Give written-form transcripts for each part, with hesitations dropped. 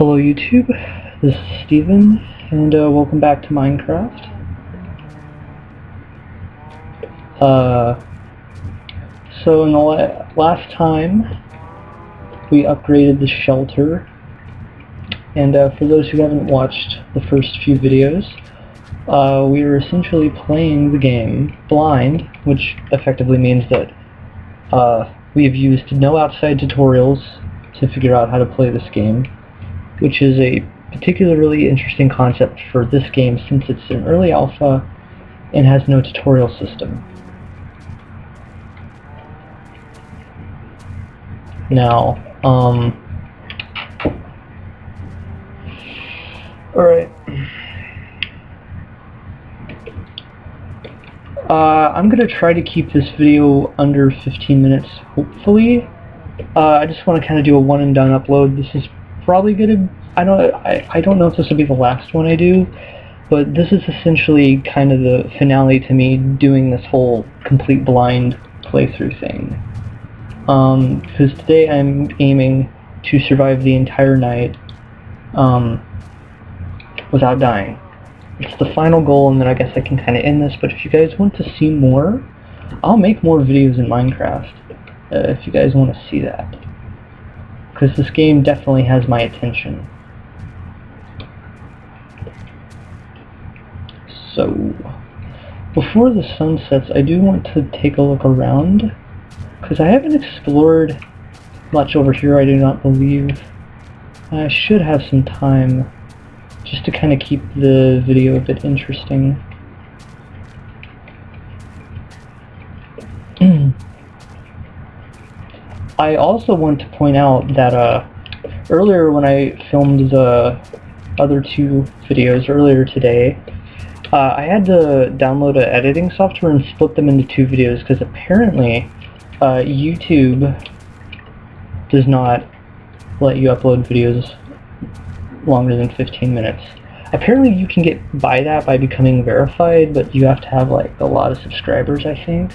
Hello YouTube, this is Steven, and welcome back to Minecraft. So in the last time, we upgraded the shelter, and for those who haven't watched the first few videos, we were essentially playing the game blind, which effectively means that we have used no outside tutorials to figure out how to play this game, which is a particularly interesting concept for this game since it's an early alpha and has no tutorial system. Now, alright. I'm gonna try to keep this video under 15 minutes, hopefully. I just want to kind of do a one and done upload. This is probably gonna, I don't know if this will be the last one I do, but this is essentially kind of the finale to me doing this whole complete blind playthrough thing. Because today I'm aiming to survive the entire night without dying. It's the final goal, and then I guess I can kind of end this, but if you guys want to see more, I'll make more videos in Minecraft, if you guys want to see that. Because this game definitely has my attention. So, before the sun sets, I do want to take a look around, because I haven't explored much over here, I do not believe. I should have some time just to kind of keep the video a bit interesting. I also want to point out that earlier when I filmed the other two videos earlier today, I had to download an editing software and split them into two videos because apparently YouTube does not let you upload videos longer than 15 minutes. Apparently you can buy that by becoming verified, but you have to have like a lot of subscribers, I think.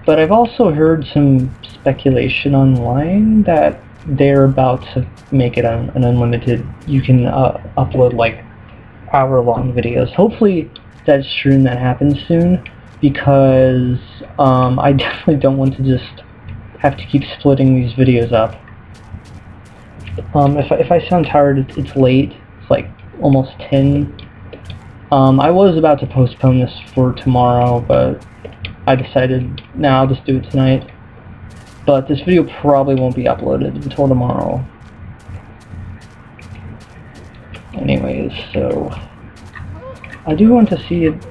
But I've also heard some speculation online that they're about to make it an unlimited, you can upload like hour-long videos. Hopefully that's true and that happens soon, because I definitely don't want to just have to keep splitting these videos up. If I sound tired, it's late. It's like almost 10. I was about to postpone this for tomorrow, but I decided, nah, I'll just do it tonight. But this video probably won't be uploaded until tomorrow. Anyways, so I do want to see it.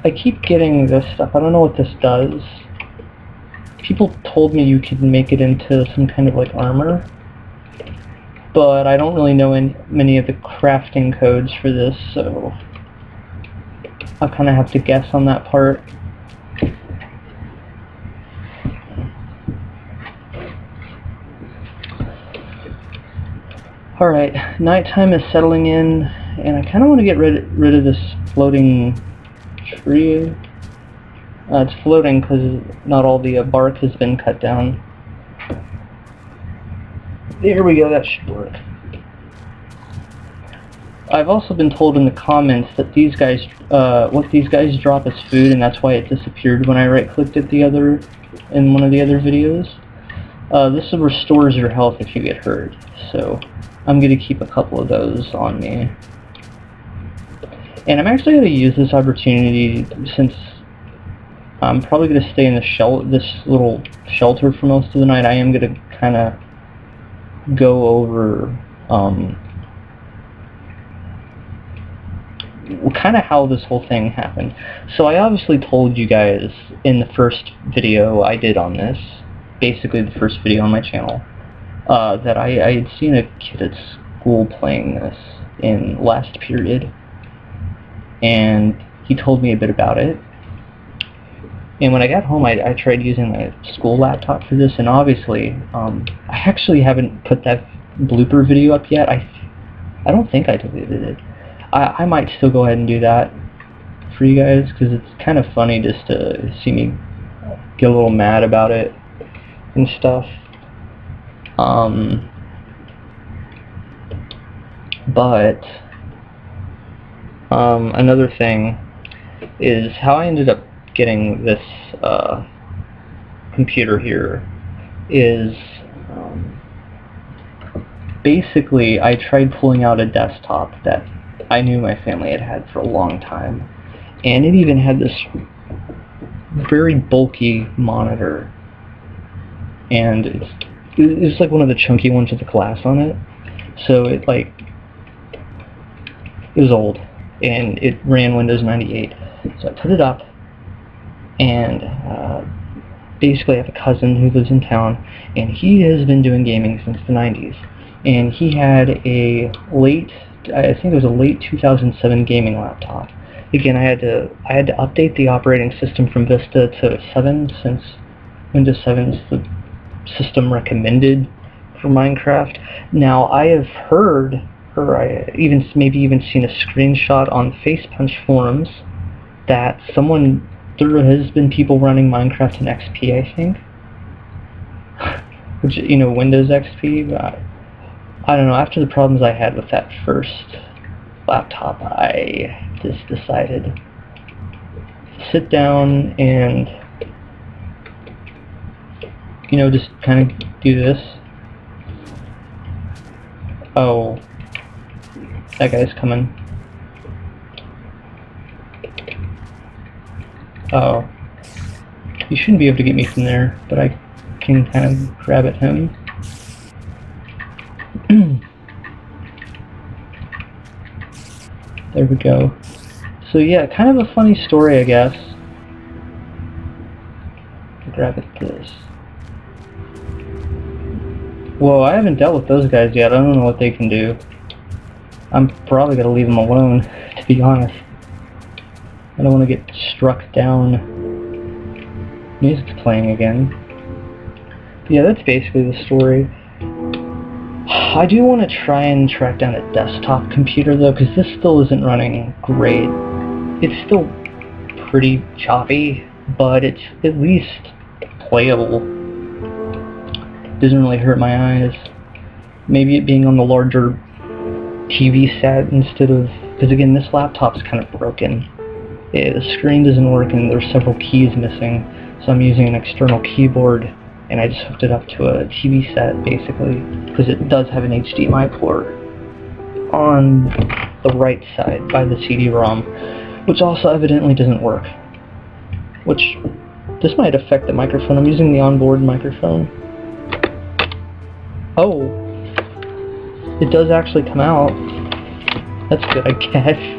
I keep getting this stuff. I don't know what this does. People told me you could make it into some kind of like armor, but I don't really know many of the crafting codes for this, so I'll kind of have to guess on that part. Alright, nighttime is settling in, and I kind of want to get rid of this floating tree. It's floating because not all the bark has been cut down. There we go, that should work. I've also been told in the comments that these guys, what these guys drop as food, and that's why it disappeared when I right-clicked it in one of the other videos. This restores your health if you get hurt, so I'm going to keep a couple of those on me. And I'm actually going to use this opportunity, since I'm probably going to stay in this little shelter for most of the night. I am going to kind of go over kind of how this whole thing happened. So I obviously told you guys in the first video I did on this, basically the first video on my channel, that I had seen a kid at school playing this in last period, and he told me a bit about it. And when I got home, I tried using my school laptop for this, and obviously, I actually haven't put that blooper video up yet. I don't think I deleted it. I might still go ahead and do that for you guys, because it's kind of funny just to see me get a little mad about it and stuff. But another thing is how I ended up getting this computer here is basically I tried pulling out a desktop that I knew my family had had for a long time, and it even had this very bulky monitor, and it's like one of the chunky ones with the glass on it, so it was old, and it ran Windows 98. So I put it up, and basically I have a cousin who lives in town, and he has been doing gaming since the 90s, and he had I think it was a late 2007 gaming laptop. Again, I had to update the operating system from Vista to 7, since Windows 7 is the system recommended for Minecraft. Now, I have heard, or I maybe even seen a screenshot on FacePunch forums that there has been people running Minecraft in XP, I think. Which, Windows XP, but I don't know, after the problems I had with that first laptop, I just decided to sit down and, just kind of do this. Oh, that guy's coming. Oh, you shouldn't be able to get me from there, but I can kind of grab at him. There we go. So yeah, kind of a funny story, I guess. Grab at this. Whoa, I haven't dealt with those guys yet. I don't know what they can do. I'm probably gonna leave them alone, to be honest. I don't want to get struck down. Music's playing again. But yeah, that's basically the story. I do want to try and track down a desktop computer though, because this still isn't running great. It's still pretty choppy, but it's at least playable. Doesn't really hurt my eyes. Maybe it being on the larger TV set instead of, because again, this laptop's kind of broken. The screen doesn't work and there's several keys missing, so I'm using an external keyboard, and I just hooked it up to a TV set basically, because it does have an HDMI port on the right side by the CD-ROM, which also evidently doesn't work. Which, this might affect the microphone. I'm using the onboard microphone. Oh, it does actually come out. That's good, I guess.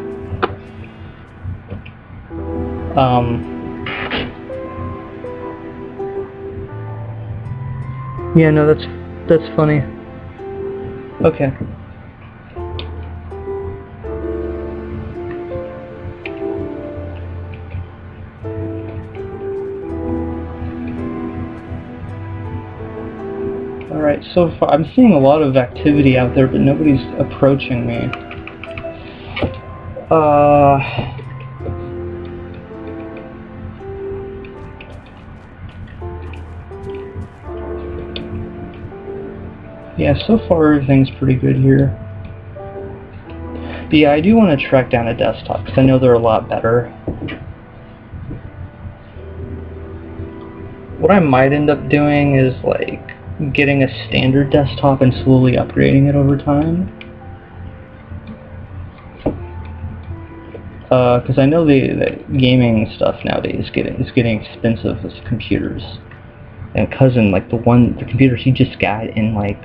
Yeah, no, that's funny. Okay. Alright, so far I'm seeing a lot of activity out there, but nobody's approaching me. Yeah, so far everything's pretty good here. But yeah, I do want to track down a desktop, because I know they're a lot better. What I might end up doing is, like, getting a standard desktop and slowly upgrading it over time. Because I know the gaming stuff nowadays is getting expensive with computers. And cousin, like the computer he just got in like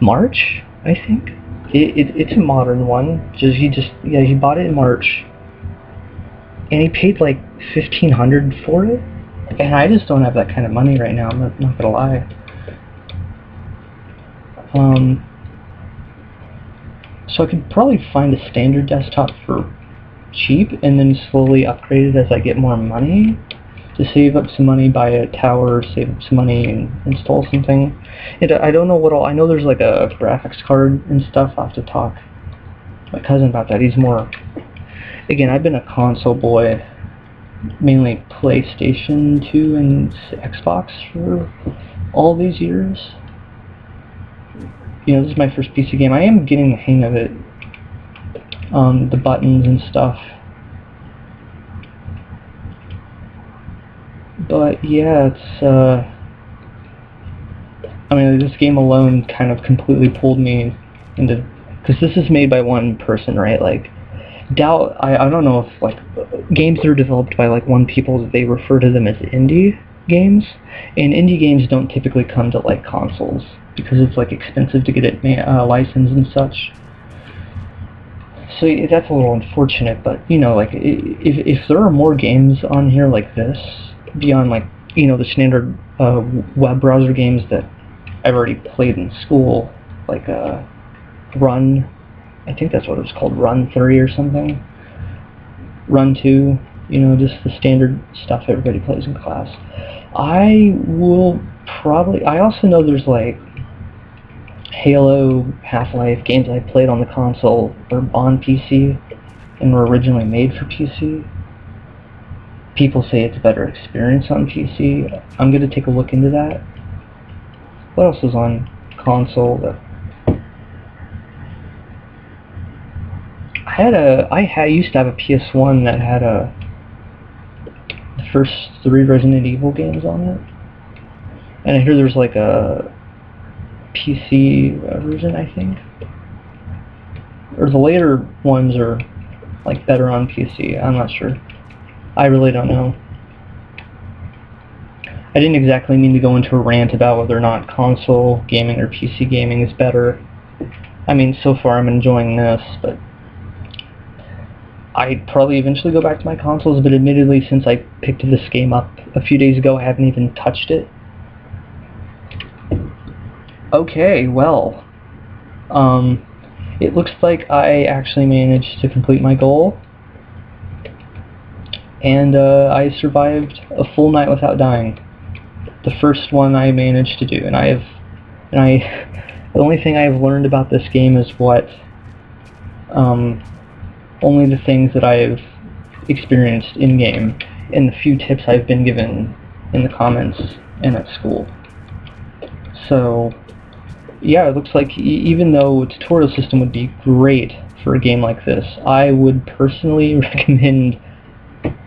March, I think. It's a modern one. He bought it in March, and he paid like $1,500 for it. And I just don't have that kind of money right now. I'm not gonna lie. So I could probably find a standard desktop for cheap, and then slowly upgrade it as I get more money, to save up some money, buy a tower, save up some money, and install something. And I don't know what all. I know there's like a graphics card and stuff. I'll have to talk to my cousin about that. He's more. Again, I've been a console boy, mainly PlayStation 2 and Xbox for all these years. you know, this is my first PC game. I am getting the hang of it. The buttons and stuff. But yeah, it's, I mean, this game alone kind of completely pulled me into, because this is made by one person, right? Like, I don't know if, like, games that are developed by, like, one people, they refer to them as indie games, and indie games don't typically come to, like, consoles, because it's, like, expensive to get it licensed and such. So that's a little unfortunate, but, you know, like, if there are more games on here like this, beyond, like, you know, the standard web browser games that I've already played in school, like Run, I think that's what it was called, Run 3 or something, Run 2, you know, just the standard stuff everybody plays in class. I also know there's, like, Halo, Half-Life, games I played on the console or on PC and were originally made for PC. People say it's a better experience on PC. I'm going to take a look into that. What else is on console? I used to have a PS1 that had the first 3 Resident Evil games on it. And I hear there's like a PC version, I think. Or the later ones are like better on PC. I'm not sure. I really don't know. I didn't exactly mean to go into a rant about whether or not console gaming or PC gaming is better. I mean, so far I'm enjoying this, but I'd probably eventually go back to my consoles, but admittedly, since I picked this game up a few days ago, I haven't even touched it. Okay, well, it looks like I actually managed to complete my goal, and I survived a full night without dying. The first one I managed to do, and the only thing I've learned about this game is what, only the things that I've experienced in-game, and the few tips I've been given in the comments and at school. So, yeah, it looks like even though a tutorial system would be great for a game like this, I would personally recommend,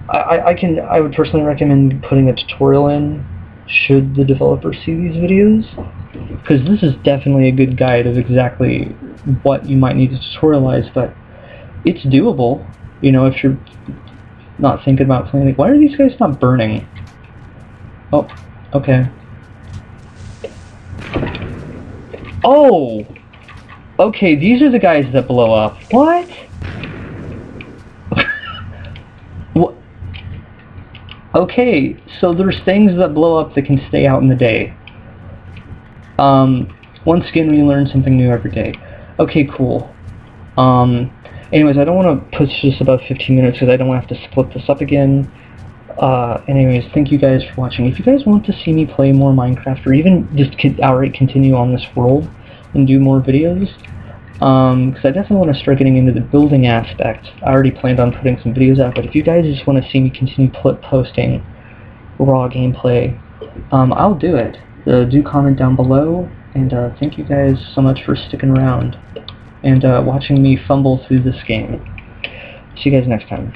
I would personally recommend putting a tutorial in, should the developer see these videos, because this is definitely a good guide of exactly what you might need to tutorialize, but it's doable, you know, if you're not thinking about playing. Why are these guys not burning? Oh, okay. Oh! Okay, these are the guys that blow up. What? What? Okay, so there's things that blow up that can stay out in the day. Once again, we learn something new every day. Okay, cool. Anyways, I don't want to push this about 15 minutes because I don't have to split this up again. Anyways, thank you guys for watching. If you guys want to see me play more Minecraft, or even just outright continue on this world and do more videos, because I definitely want to start getting into the building aspect. I already planned on putting some videos out, but if you guys just want to see me continue posting raw gameplay, I'll do it. Do comment down below, and thank you guys so much for sticking around and watching me fumble through this game. See you guys next time.